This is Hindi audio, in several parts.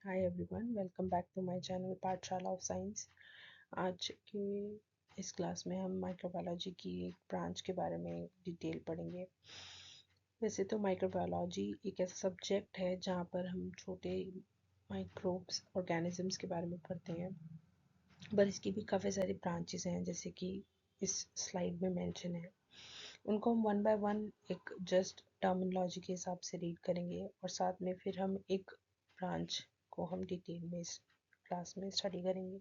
Hi everyone, welcome back to my channel Pathshala of Science. आज के इस क्लास में हम माइक्रोबायोलॉजी की एक ब्रांच के बारे में डिटेल पढ़ेंगे। वैसे तो माइक्रोबायोलॉजी एक ऐसा सब्जेक्ट है जहाँ पर हम छोटे माइक्रोब्स ऑर्गेनिजम्स के बारे में पढ़ते हैं, पर इसकी भी काफ़ी सारी ब्रांचेस हैं जैसे कि इस स्लाइड में मेंशन है। उनको हम वन बाय वन एक जस्ट टर्मिनोलॉजी के हिसाब से रीड करेंगे और साथ में फिर हम एक ब्रांच को हम डिटेल में इस क्लास में स्टडी करेंगे।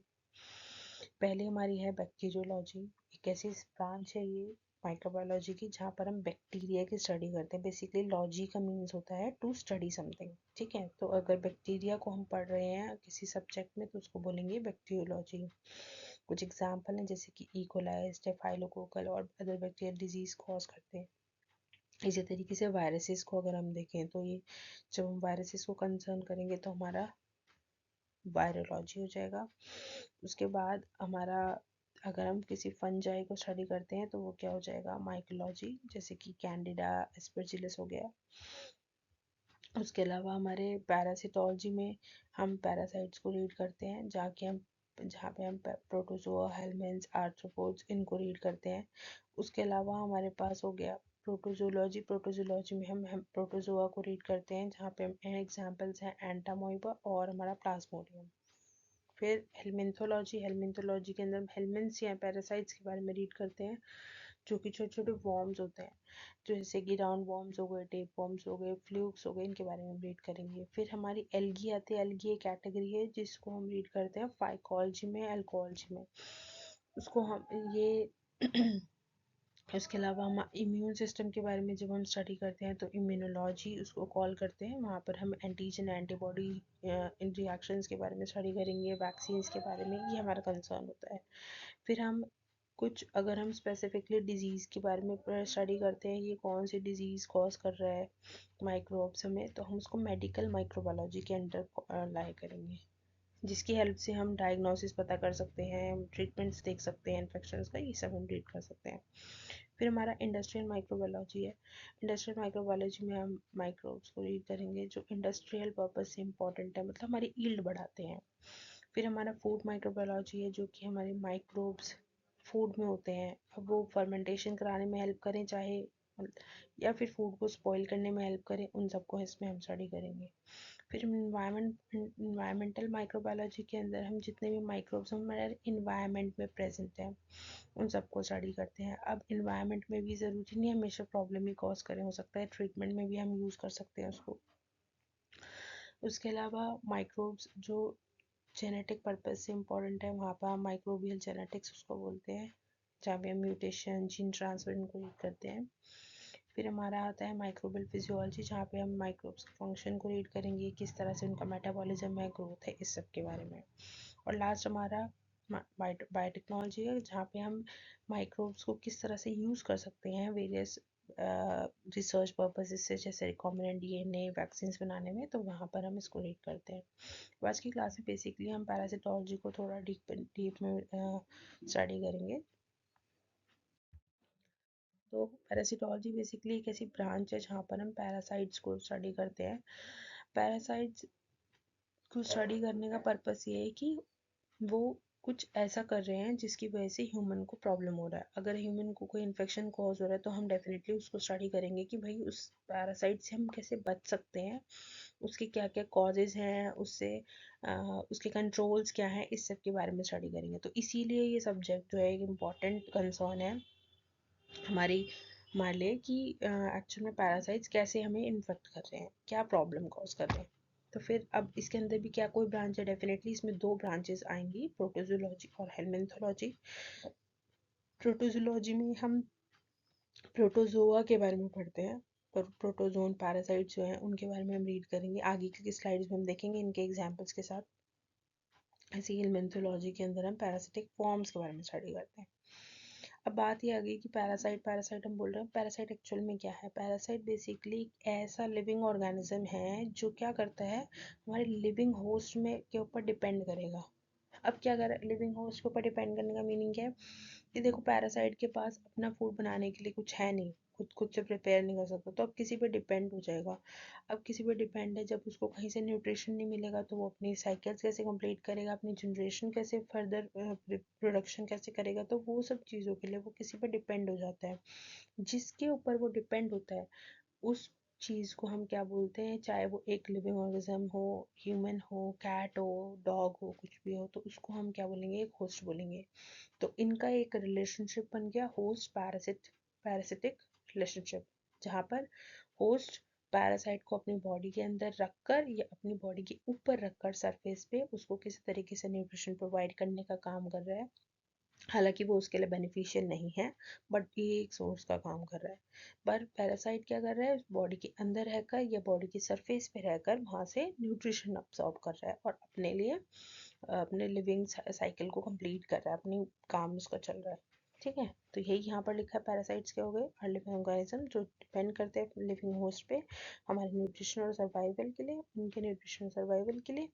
पहले हमारी है बैक्टीरियोलॉजी। एक ऐसी ब्रांच है ये माइक्रोबायोलॉजी की जहाँ पर हम बैक्टीरिया की स्टडी करते हैं। बेसिकली लॉजी का मीन्स होता है टू स्टडी समथिंग, ठीक है। तो अगर बैक्टीरिया को हम पढ़ रहे हैं किसी सब्जेक्ट में तो उसको बोलेंगे बैक्टीरियोलॉजी। कुछ एग्जाम्पल हैं जैसे कि इकोलाई, स्टेफाइलोकोकल और अदर बैक्टीरियल डिजीज कॉज करते हैं। इसी तरीके से वायरसेस को अगर हम देखें तो ये जब हम वायरसेस को कंसर्न करेंगे तो हमारा वायरोलॉजी हो जाएगा। उसके बाद हमारा अगर हम किसी फंजाई को स्टडी करते हैं तो वो क्या हो जाएगा, माइकोलॉजी, जैसे कि कैंडिडा एस्परजिलस हो गया। उसके अलावा हमारे पैरासिटोलॉजी में हम पैरासाइट्स को रीड करते हैं, जहाँ पे हम प्रोटोजोआ, हेलमिन्थ्स, आर्थ्रोपोड्स इनको रीड करते हैं। उसके अलावा हमारे पास हो गया प्रोटोजोलॉजी। प्रोटोजोलॉजी में हम प्रोटोजोआ को रीड करते हैं, जहाँ पे हम एग्जाम्पल्स हैं एंटामोइबा और हमारा प्लाज्मोडियम। फिर हेलमिन्थोलॉजी। हेलमिन्थोलॉजी के अंदर हम हेलमिन्थ्स या पैरासाइट्स के बारे में रीड करते हैं, जो कि छोटे छोटे वॉर्म्स होते हैं, जैसे कि राउंड वॉर्म्स हो गए, टेप वॉर्म्स हो गए, फ्लूक्स हो गए, इनके बारे में हम रीड करेंगे। फिर हमारी एल्गी आती है। एल्गी एक कैटेगरी है जिसको हम रीड करते हैं फाइकोलॉजी में, एल्कोलॉजी में। उसको हम ये उसके अलावा हम इम्यून सिस्टम के बारे में जब हम स्टडी करते हैं तो इम्यूनोलॉजी उसको कॉल करते हैं। वहाँ पर हम एंटीजन, एंटीबॉडी इन रिएक्शंस के बारे में स्टडी करेंगे, वैक्सीन्स के बारे में, ये हमारा कंसर्न होता है। फिर हम कुछ अगर हम स्पेसिफिकली डिजीज़ के बारे में स्टडी करते हैं, ये कौन सी डिजीज़ कॉज कर रहा है माइक्रोब्स हमें, तो हम उसको मेडिकल माइक्रोबायोलॉजी के अंडर लाई करेंगे, जिसकी हेल्प से हम डायग्नोसिस पता कर सकते हैं, ट्रीटमेंट्स देख सकते हैं इन्फेक्शंस का, ये सब हम रीड कर सकते हैं। फिर हमारा इंडस्ट्रियल माइक्रोबायोलॉजी है। इंडस्ट्रियल माइक्रोबायोलॉजी में हम माइक्रोब्स को रीड करेंगे जो इंडस्ट्रियल पर्पज से इंपॉर्टेंट है, मतलब हमारी ईल्ड बढ़ाते हैं। फिर हमारा फूड माइक्रोबायोलॉजी है, जो कि हमारे माइक्रोब्स फूड में होते हैं। अब वो फर्मेंटेशन कराने में हेल्प करें चाहे, या फिर फूड को स्पॉइल करने में हेल्प करें, उन सबको इसमें हम स्टडी करेंगे। फिर इन्वायरमेंटल माइक्रोबायोलॉजी के अंदर हम जितने भी माइक्रोब्स हमारे इन्वायरमेंट में प्रेजेंट हैं उन सबको स्टडी करते हैं। अब इन्वायरमेंट में भी ज़रूरी नहीं हमेशा प्रॉब्लम ही कॉज करें, हो सकता है ट्रीटमेंट में भी हम यूज़ कर सकते हैं उसको। उसके अलावा माइक्रोब्स जो जेनेटिक पर्पज से इम्पोर्टेंट है, वहाँ पर हम माइक्रोबियल जेनेटिक्स उसको बोलते हैं, जहाँ पे हम म्यूटेशन, जीन ट्रांसफर इनको रीड करते हैं। फिर हमारा आता है माइक्रोबियल फिजियोलॉजी, जहाँ पे हम माइक्रोब्स के फंक्शन को रीड करेंगे, किस तरह से उनका मेटाबॉलिज्म है, ग्रोथ है, इस सब के बारे में। और लास्ट हमारा बायोटेक्नोलॉजी है, जहाँ पे हम माइक्रोब्स को किस तरह से यूज़ कर सकते हैं वेरियस रिसर्च पर्पसेस से, जैसे रिकॉम्बिनेंट डीएनए वैक्सीन्स बनाने में, तो वहाँ पर हम इसको रीड करते हैं। तो आज की क्लास में बेसिकली हम पैरासिटोलॉजी को थोड़ा डीप में स्टडी करेंगे। तो पैरासिटोलॉजी बेसिकली एक ऐसी ब्रांच है जहाँ पर हम पैरासाइट्स को स्टडी करते हैं। पैरासाइट्स को स्टडी करने का पर्पस ये है कि वो कुछ ऐसा कर रहे हैं जिसकी वजह से ह्यूमन को प्रॉब्लम हो रहा है। अगर ह्यूमन को कोई इन्फेक्शन कॉज हो रहा है तो हम डेफिनेटली उसको स्टडी करेंगे कि भाई उस पैरासाइट से हम कैसे बच सकते हैं, उसके क्या क्या कॉजेज़ हैं, उसके कंट्रोल्स क्या हैं, इस सब के बारे में स्टडी करेंगे। तो इसीलिए ये सब्जेक्ट जो है एक इम्पॉर्टेंट कंसर्न है हमारे लिए कि एक्चुअल में पैरासाइट्स कैसे हमें इन्फेक्ट कर रहे हैं, क्या प्रॉब्लम कॉज कर रहे हैं। तो फिर अब इसके अंदर भी क्या कोई ब्रांच है, डेफिनेटली इसमें दो ब्रांचेस आएंगी, प्रोटोजोलॉजी और हेलमिन्थोलॉजी। प्रोटोजोलॉजी में हम प्रोटोजोआ के बारे में पढ़ते हैं, और प्रोटोजोन पैरासाइट्स जो हैं उनके बारे में हम रीड करेंगे। आगे की स्लाइड्स में हम देखेंगे इनके एग्जाम्पल्स के साथ। ऐसे ही हेलमिन्थोलॉजी के अंदर हम पैरासिटिक फॉर्म्स के बारे में स्टडी करते हैं। अब बात ये आ गई कि पैरासाइट पैरासाइट हम बोल रहे हैं, पैरासाइट एक्चुअल में क्या है। पैरासाइट बेसिकली ऐसा लिविंग ऑर्गेनिज्म है जो क्या करता है, हमारे लिविंग होस्ट में के ऊपर डिपेंड करेगा। अब क्या कर लिविंग होस्ट के ऊपर डिपेंड करने का मीनिंग क्या है कि देखो पैरासाइट के पास अपना फूड बनाने के लिए कुछ है नहीं, खुद से प्रिपेयर नहीं कर सकता, तो अब किसी पे डिपेंड हो जाएगा। अब किसी पे डिपेंड है, जब उसको कहीं से न्यूट्रिशन नहीं मिलेगा तो वो अपनी साइकिल्स कैसे कंप्लीट करेगा, अपनी जनरेशन कैसे फर्दर प्रोडक्शन कैसे करेगा, तो वो सब चीज़ों के लिए वो किसी पे डिपेंड हो जाता है। जिसके ऊपर वो डिपेंड होता है उस चीज़ को हम क्या बोलते हैं, चाहे वो एक लिविंग ऑर्गेनिज्म हो, ह्यूमन हो, कैट हो, डॉग हो, कुछ भी हो, तो उसको हम क्या बोलेंगे, एक होस्ट बोलेंगे। तो इनका एक रिलेशनशिप बन गया होस्ट पैरासिटिक रिलेशनशिप, जहाँ पर होस्ट पैरासाइट को अपनी बॉडी के अंदर रखकर या अपनी बॉडी के ऊपर रखकर सरफेस पे उसको किसी तरीके से न्यूट्रिशन प्रोवाइड करने का काम कर रहा है। हालांकि वो उसके लिए बेनिफिशियल नहीं है, बट ये एक सोर्स का काम कर रहा है। पर पैरासाइट क्या कर रहा है, बॉडी के अंदर रहकर या बॉडी की सरफेस पे रहकर वहाँ से न्यूट्रिशन अब्सॉर्ब कर रहा है और अपने लिए अपने लिविंग साइकिल को कंप्लीट कर रहा है, अपनी काम उसका चल रहा है। ठीक है, तो यही यहाँ पर लिखा है, पैरासाइट्स क्या हो गए, और लिविंग ऑर्गेनिज्म जो डिपेंड करते हैं लिविंग होस्ट पे हमारे न्यूट्रिशन और सर्वाइवल के लिए, उनके न्यूट्रिशन और सर्वाइवल के लिए,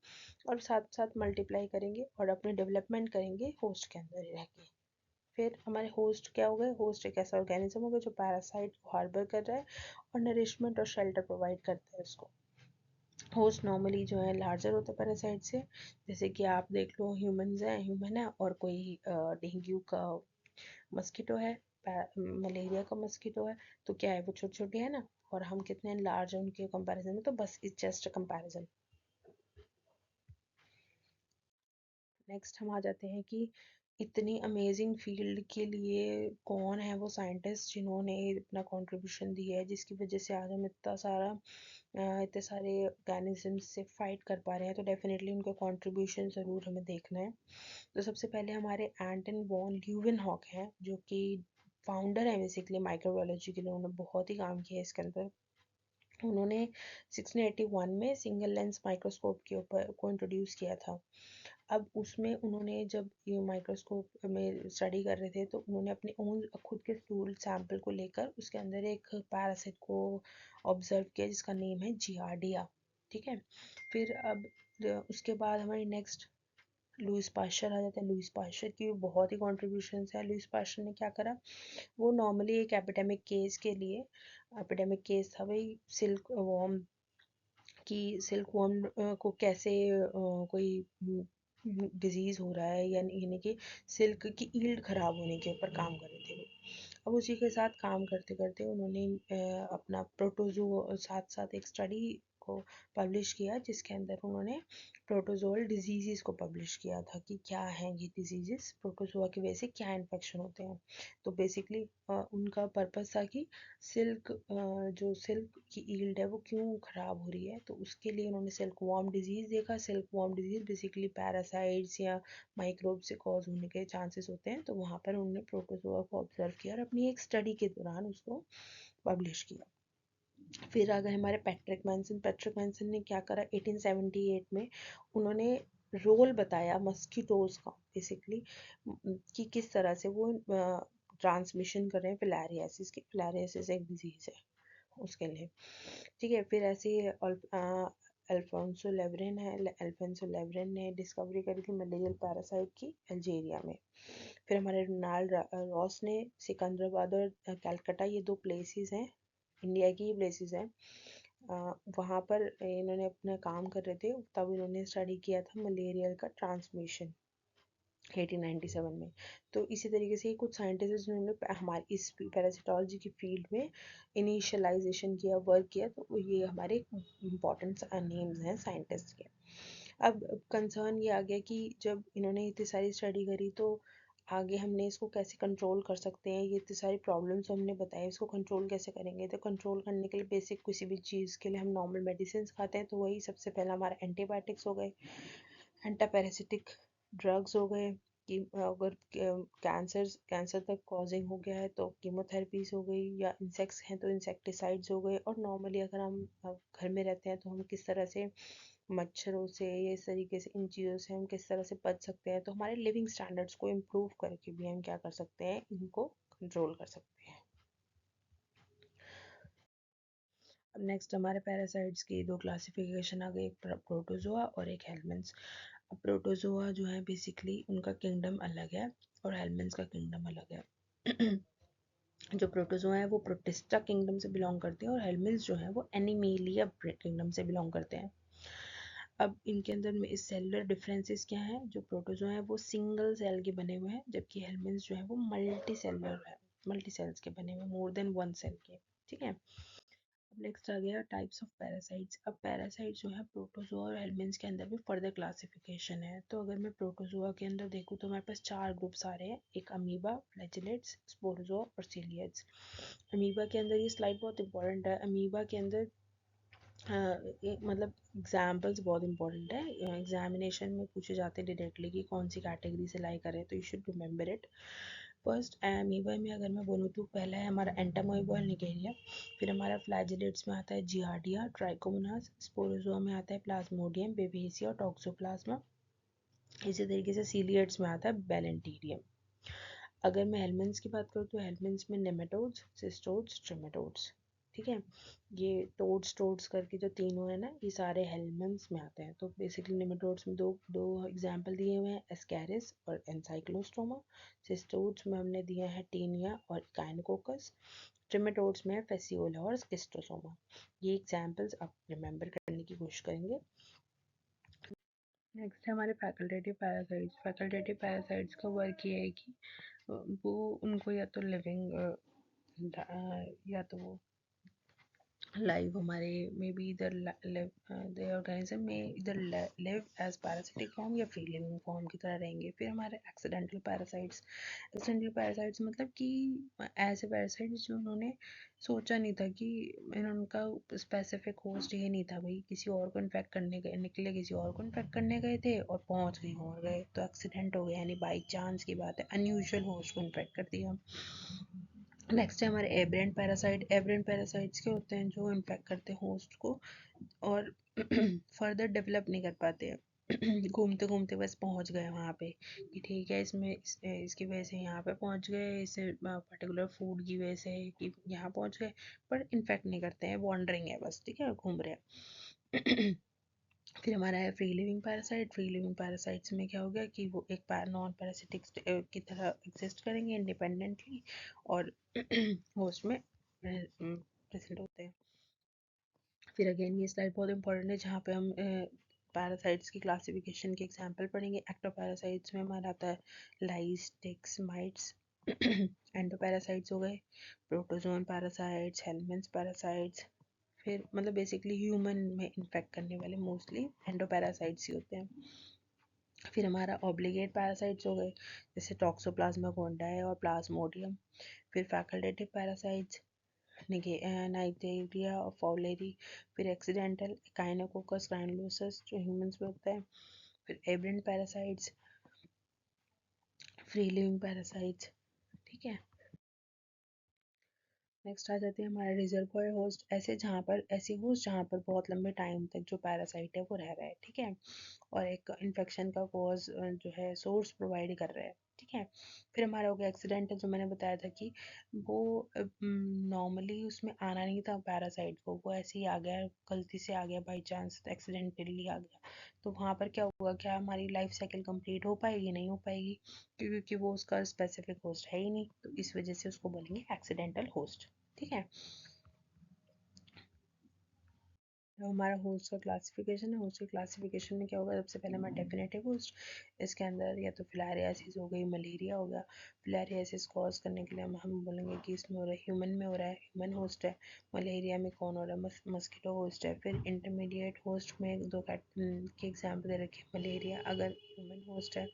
और साथ साथ मल्टीप्लाई करेंगे और अपनी डेवलपमेंट करेंगे होस्ट के अंदर ही रह के। फिर हमारे होस्ट क्या हो गए, होस्ट एक ऐसा ऑर्गेनिज्म हो गया जो पैरासाइट को हार्बर कर रहा है और नरिशमेंट और शेल्टर प्रोवाइड करता है उसको। होस्ट नॉर्मली जो है लार्जर होता है पैरासाइट से, जैसे कि आप देख लो ह्यूमन है और कोई डेंगू का मस्कीटो है, मलेरिया का मस्कीटो है, तो क्या है वो छोटे छोटे है ना, और हम कितने लार्ज हैं उनके कंपैरिजन में, तो बस it's just a comparison. Next हम आ जाते हैं कि इतनी अमेजिंग फील्ड के लिए कौन है वो साइंटिस्ट जिन्होंने अपना कंट्रीब्यूशन दिया है, जिसकी वजह से आज हम इतने सारे ऑर्गेनिजम्स से फाइट कर पा रहे हैं, तो डेफिनेटली उनका कंट्रीब्यूशन ज़रूर हमें देखना है। तो सबसे पहले हमारे एंटन वॉन ल्यूवेनहॉक हैं, जो कि फाउंडर है बेसिकली माइक्रोबायोलॉजी के लिए, उन्होंने बहुत ही काम किया है इसके अंदर। उन्होंने 1681 में सिंगल लेंस माइक्रोस्कोप के ऊपर को इंट्रोड्यूस किया था। अब उसमें उन्होंने जब ये माइक्रोस्कोप में स्टडी कर रहे थे, तो उन्होंने अपने ओन खुद के स्टूल सैंपल को लेकर उसके अंदर एक पैरासाइट को ऑब्जर्व किया जिसका नेम है जियार्डिया। ठीक है, फिर अब उसके बाद हमारी नेक्स्ट लुईस पाश्चर आ जाता है। लुईस पाश्चर की बहुत ही कॉन्ट्रीब्यूशन है। लुईस पाश्चर ने क्या करा, वो नॉर्मली एक एपिडेमिक केस के लिए, एपिडेमिक केस था भाई सिल्क वॉर्म कि सिल्क वर्म को कैसे कोई डिजीज़ हो रहा है, यानी कि सिल्क की ईल्ड ख़राब होने के ऊपर काम कर रहे थे वो। अब उसी के साथ काम करते करते उन्होंने अपना प्रोटोजो साथ साथ एक स्टडी को पब्लिश किया, जिसके अंदर उन्होंने प्रोटोजोअल डिजीज़ को पब्लिश किया था कि क्या है ये डिजीज़, प्रोटोजोआ की वजह से क्या इन्फेक्शन होते हैं। तो बेसिकली उनका पर्पस था कि जो सिल्क की ईल्ड है वो क्यों ख़राब हो रही है, तो उसके लिए उन्होंने सिल्क वॉर्म डिजीज़ देखा। Silk worm disease basically parasites या माइक्रोब से कॉज होने के चांसेस होते हैं, तो वहाँ पर उन्होंने प्रोटोजोआ को ऑब्जर्व किया और अपनी एक स्टडी के दौरान उसको पब्लिश किया। फिर आ गए हमारे पैट्रिक मैनसन ने क्या करा, 1878 में उन्होंने रोल बताया मस्कीटोज का बेसिकली, कि किस तरह से वो ट्रांसमिशन कर रहे हैं फिलारियासिस की। फिलारियासिस एक डिजीज़ है उसके लिए। ठीक है, फिर ऐसे ही अल्फोंसो लेवरिन ने डिस्कवरी करी थी मलेरियल पैरासाइट की अल्जीरिया में। फिर हमारे रोनाल्ड रॉस ने सिकंदराबाद और कलकत्ता, ये दो प्लेसेस हैं, इंडिया की ही प्लेसेस हैं, वहाँ पर इन्होंने अपना काम कर रहे थे, तब इन्होंने स्टडी किया था मलेरिया का ट्रांसमिशन 1897 में। तो इसी तरीके से कुछ साइंटिस्ट जिन्होंने हमारी इस पैरासिटोलॉजी की फील्ड में इनिशियलाइजेशन किया, वर्क किया, तो ये हमारे इम्पोर्टेंट नेम्स हैं साइंटिस्ट के। अब कंसर्न ये आ गया कि जब इन्होंने इतनी सारी स्टडी करी, तो आगे हमने इसको कैसे कंट्रोल कर सकते हैं, ये इतनी सारी प्रॉब्लम्स हमने बताए, इसको कंट्रोल कैसे करेंगे। तो कंट्रोल करने के लिए बेसिक किसी भी चीज़ के लिए हम नॉर्मल मेडिसिन खाते हैं, तो वही सबसे पहला हमारा एंटीबायोटिक्स हो गए, एंटापैरासिटिक ड्रग्स हो गए, कि अगर कैंसर तक कॉजिंग हो गया है तो कीमोथेरेपीज हो गई, या इंसेक्ट्स हैं तो इंसेक्टिसाइड्स हो गए, और नॉर्मली अगर हम घर में रहते हैं तो हम किस तरह से मच्छरों से या इस तरीके से इन चीज़ों से हम किस तरह से बच सकते हैं, तो हमारे लिविंग स्टैंडर्ड्स को इम्प्रूव करके भी हम क्या कर सकते हैं, इनको कंट्रोल कर सकते हैं। अब नेक्स्ट हमारे पैरासाइट्स की दो क्लासिफिकेशन आ गई, एक प्रोटोजोआ और एक हेल्मिन्थ्स। अब प्रोटोजोआ जो है बेसिकली उनका किंगडम अलग है और हेल्मिन्थ्स का किंगडम अलग है। जो प्रोटोजोआ है वो प्रोटिस्टा किंगडम से बिलोंग करते हैं और हेलमिन्थ्स जो है वो एनिमेलिया किंगडम से बिलोंग करते हैं। अब इनके अंदर में इस सेलुलर डिफरेंसेस क्या हैं? जो प्रोटोजोआ है वो सिंगल सेल के बने हुए हैं, जबकि हेलमिन्थ्स जो है वो मल्टी सेलुलर है, मल्टी सेल्स के बने हुए, मोर देन वन सेल के। ठीक है। अब नेक्स्ट आ गया टाइप्स ऑफ पैरासाइट्स। अब पैरासाइट जो है प्रोटोजोआ और हेलमिन्थ्स के अंदर भी फर्दर क्लासिफिकेशन है। तो अगर मैं प्रोटोजोआ के अंदर देखूँ तो हमारे पास 4 ग्रुप्स आ रहे हैं, एक अमीबा, फ्लैजिलेट्स, स्पोरोजोआ और सीलिएट्स। अमीबा के अंदर ये स्लाइड बहुत इंपॉर्टेंट है। अमीबा के अंदर मतलब एग्जाम्पल्स बहुत इंपॉर्टेंट है, एग्जामिनेशन में पूछे जाते हैं डायरेक्टली कि कौन सी कैटेगरी से लाई करें, तो you should remember it. First amoeba में अगर मैं बोलूँ तो पहला है हमारा एंटामोइबा निगेरिया, फिर हमारा फ्लैजिलेट्स में आता है जियार्डिया, ट्राइकोमोनास, स्पोरोजोआ में आता है प्लाज्मोडियम, बेबेसिया, टॉक्सोप्लाज्मा। इसी तरीके से सीलिएट्स में आता है बैलेंटीरियम। अगर मैं हेलमिन्थ्स की बात करूँ तो हेलमिन्थ्स में नेमेटोड्स, सिस्टोड्स, ट्रिमेटोड्स। ठीक है। ये टोड्स करके जो तीनों है ना, ये सारे हेलमिन्थ्स में आते हैं। तो बेसिकली नेमेटोड्स में दो दो एग्जाम्पल दिए हुए हैं, एस्कैरिस और एनसाइक्लोस्टोमा। सिस्टोड्स में हमने दिया है टीनिया और काइनोकोकस। ट्रिमेटोड्स में फेसियोला और स्किस्टोसोमा। ये एग्जाम्पल्स आप रिमेंबर करने की कोशिश करेंगे। नेक्स्ट है हमारे फैकल्टेटिव पैरासाइट्स। फैकल्टेटिव पैरासाइट्स का वर्क ये है कि वो उनको या तो लिविंग या तो वो लाइव हमारे में भी इधर द ऑर्गेनिज्म में इधर लिव एज पैरासिटिक फॉर्म या फ्री लिविंग फॉर्म की तरह रहेंगे। फिर हमारे एक्सीडेंटल पैरासाइट्स। एक्सीडेंटल पैरासाइट्स मतलब कि ऐसे पैरासाइट्स जो उन्होंने सोचा नहीं था कि उनका स्पेसिफिक होस्ट ये नहीं था, भाई किसी और को इन्फेक्ट करने गए, निकले किसी और को इन्फेक्ट करने गए थे और पहुंच कहीं और गए, तो एक्सीडेंट हो गया, यानी बाई चांस की बात है, अनयूजुअल होस्ट को इन्फेक्ट कर दिया। नेक्स्ट है हमारे एब्रेंट पैरासाइट। एब्रेंट पैरासाइट्स के होते हैं जो इन्फेक्ट करते हैं होस्ट को और फर्दर डेवलप नहीं कर पाते हैं घूमते घूमते बस पहुंच गए वहाँ पे कि ठीक है इसकी वजह से यहाँ पे पहुंच गए, इस पर्टिकुलर फूड की वजह से कि यहाँ पहुंच गए, पर इन्फेक्ट नहीं करते हैं, वॉन्डरिंग है बस। ठीक है, घूम रहे हैं फिर हमारा है free living parasite. Free living parasites में क्या हो गया कि वो एक नॉन पैरासिटिक की तरह एग्जिस्ट करेंगे इंडिपेंडेंटली और होस्ट में प्रेजेंट होते हैं। फिर अगेन ये स्लाइड बहुत इंपॉर्टेंट है जहाँ पे हम पैरासाइट्स की क्लासिफिकेशन के एग्जांपल पढ़ेंगे। एक्टोपैरासाइट्स में हमारा आता है लाइस, टिक्स, माइट्स। एंडोपैरासाइट्स हो गए, प्रोटोजोन पैरासाइट्स, हेलमिन्थ्स पैरासाइट्स। फिर मतलब बेसिकली ह्यूमन में इन्फेक्ट करने वाले मोस्टली एंडोपैरासाइट्स ही होते हैं। फिर हमारा ऑब्लिगेट पैरासाइट्स हो गए जैसे टॉक्सोप्लाज्मा गोंडाई और प्लाज्मोडियम। फिर फैकल्टेटिव पैरासाइट्स नाइजेरिया और फॉलेरी। फिर एक्सीडेंटल काइनोकोकस ग्रैनुलोसस जो ह्यूमंस में होता है। फिर एब्रेंट पैरासाइट्स, फ्री लिविंग पैरासाइट्स। ठीक है। नेक्स्ट आ जाते हैं हमारे रिजर्वोयर होस्ट। ऐसे होस्ट जहाँ पर बहुत लंबे टाइम तक जो पैरासाइट है वो रह रहा है। ठीक है, और एक इन्फेक्शन का कॉज जो है सोर्स प्रोवाइड कर रहा है। ठीक है। फिर हमारा हो गया एक्सीडेंटल, जो मैंने बताया था कि वो नॉर्मली उसमें आना नहीं था पैरासाइट को, वो ऐसे ही आ गया, गलती से आ गया, बाई चांस एक्सीडेंटली आ गया। तो वहाँ पर क्या होगा, क्या हमारी लाइफ साइकिल कंप्लीट हो पाएगी? नहीं हो पाएगी, क्योंकि वो उसका स्पेसिफिक होस्ट है ही नहीं, तो इस वजह से उसको बोलेंगे एक्सीडेंटल होस्ट। ठीक है। जो हमारा होस्ट का क्लासिफिकेशन है, होस्ट के क्लासिफिकेशन में क्या होगा, सबसे पहले हमारा डेफिनेटिव होस्ट। इसके अंदर या तो फिलारियासिस हो गई, मलेरिया हो गया। फिलारियासिस कॉज करने के लिए हम बोलेंगे कि इसमें हो रहा है, ह्यूमन में हो रहा है, ह्यूमन होस्ट है। मलेरिया में कौन हो रहा है, मस्किटो होस्ट है। फिर इंटरमीडिएट होस्ट में दो के एग्जाम्पल दे रखे, मलेरिया अगर ह्यूमन होस्ट है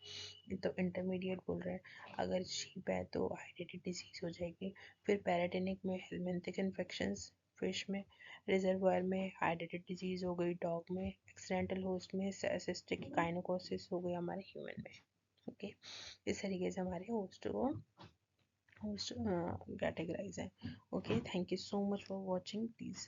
तो इंटरमीडिएट बोल रहे हैं, अगर शीप है तो आइडेंटिटी डिजीज हो जाएगी। फिर पैराटेनिक में हेलमिंथिक इन्फेक्शंस, फिश में, रिजर्वायर में हाइड्रेटेड डिजीज हो गई, डॉग में, एक्सीडेंटल होस्ट में सिस्टिक काइनोकोसिस हो गई हमारे ह्यूमन में। ओके, इस तरीके से हमारे होस्ट कैटेगराइज हैं। Okay, thank you so much for watching. Please